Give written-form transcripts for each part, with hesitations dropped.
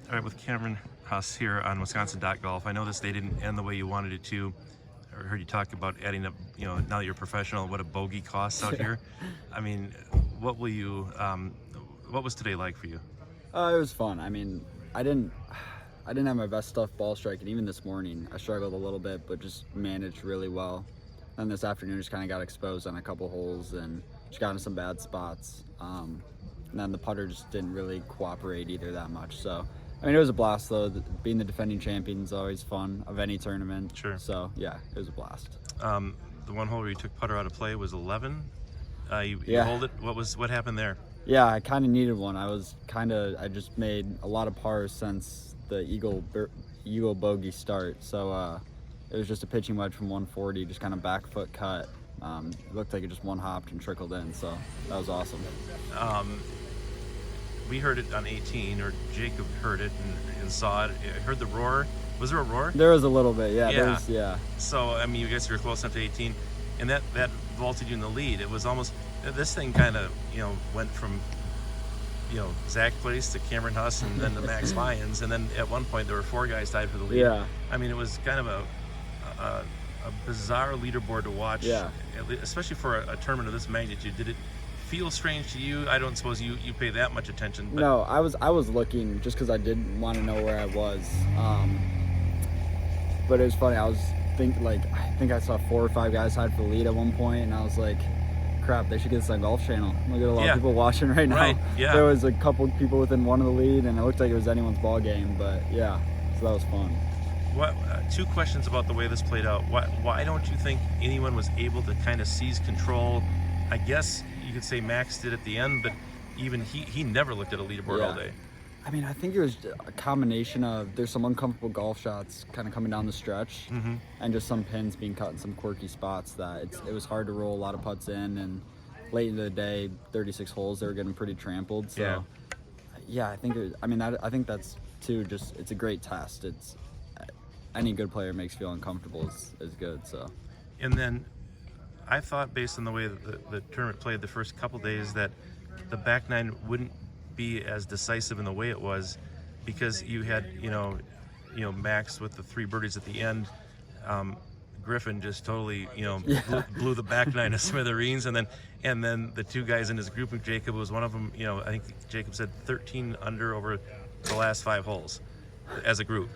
All right, with Cameron Huss here on Wisconsin.golf. I know this day didn't end the way you wanted it to. I heard you talk about adding up, now that you're a professional, what a bogey costs out here. I mean, what was today like for you? It was fun. I mean, I didn't have my best stuff ball striking. Even this morning, I struggled a little bit, but just managed really well. Then this afternoon, just kind of got exposed on a couple holes and just got in some bad spots. And then the putter just didn't really cooperate either that much. So, I mean, it was a blast though. Being the defending champion is always fun of any tournament. Sure. So yeah, it was a blast. The one hole where you took putter out of play was 11. You Yeah. hold it. What happened there? Yeah, I kind of needed one. I just made a lot of pars since the Eagle bogey start. So it was just a pitching wedge from 140, just kind of back foot cut. It looked like it just one hopped and trickled in. So that was awesome. We heard it on 18, or Jacob heard it and saw it. I heard the roar. Was there a roar? There was a little bit, yeah. Yeah. Yeah. So, I mean, you guys were close enough to 18, and that vaulted you in the lead. It was almost, this thing kind of, went from, Zach Place to Cameron Huss and then to Max Lyons, and then at one point there were 4 guys tied for the lead. Yeah. I mean, it was kind of a bizarre leaderboard to watch, Yeah. Especially for a tournament of this magnitude. Did it feel strange to you? I don't suppose you pay that much attention. But No, I was looking just because I didn't want to know where I was. But it was funny. I think I saw 4 or 5 guys tied for the lead at one point, and I was like, crap, they should get this on Golf Channel. Look at a lot of people watching right now. Right, yeah. There was a couple people within one of the lead, and it looked like it was anyone's ball game. But yeah, so that was fun. What 2 questions about the way this played out. Why don't you think anyone was able to kind of seize control? I guess you could say Max did at the end, but even he never looked at a leaderboard all day. I mean, I think it was a combination of there's some uncomfortable golf shots kind of coming down the stretch, and just some pins being cut in some quirky spots that it was hard to roll a lot of putts in, and late into the day, 36 holes, they were getting pretty trampled. So yeah, I think that's too. Just it's a great test. It's any good player makes feel uncomfortable is good. So, and then I thought, based on the way that the tournament played the first couple days, that the back nine wouldn't be as decisive in the way it was, because you had Max with the 3 birdies at the end. Griffin just totally blew the back nine to smithereens, and then the 2 guys in his group, and Jacob was one of them. I think Jacob said 13 under over the last 5 holes as a group.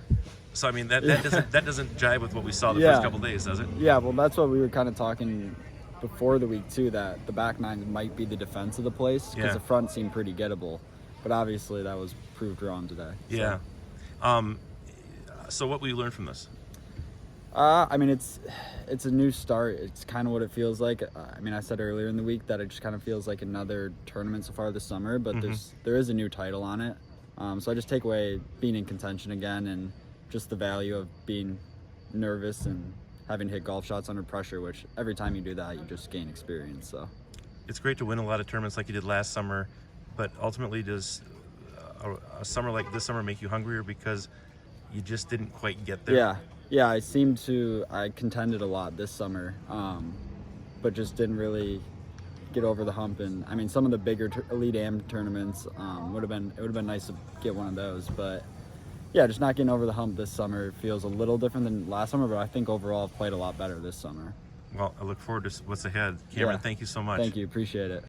So I mean that doesn't jive with what we saw the first couple days, does it? Yeah, well, that's what we were kind of talking before the week too, that the back nine might be the defense of the place, because the front seemed pretty gettable, but obviously that was proved wrong today. So. Yeah. So what will you learn from this? I mean, it's a new start. It's kind of what it feels like. I mean, I said earlier in the week that it just kind of feels like another tournament so far this summer, but there is a new title on it. So I just take away being in contention again, and just the value of being nervous and having to hit golf shots under pressure, which every time you do that, you just gain experience. So it's great to win a lot of tournaments like you did last summer, but ultimately does a summer like this summer make you hungrier because you just didn't quite get there? Yeah, I contended a lot this summer, but just didn't really get over the hump. And I mean, some of the bigger Elite Am tournaments it would have been nice to get one of those, but yeah, just not getting over the hump this summer feels a little different than last summer, but I think overall I've played a lot better this summer. Well, I look forward to what's ahead. Cameron, thank you so much. Thank you, appreciate it.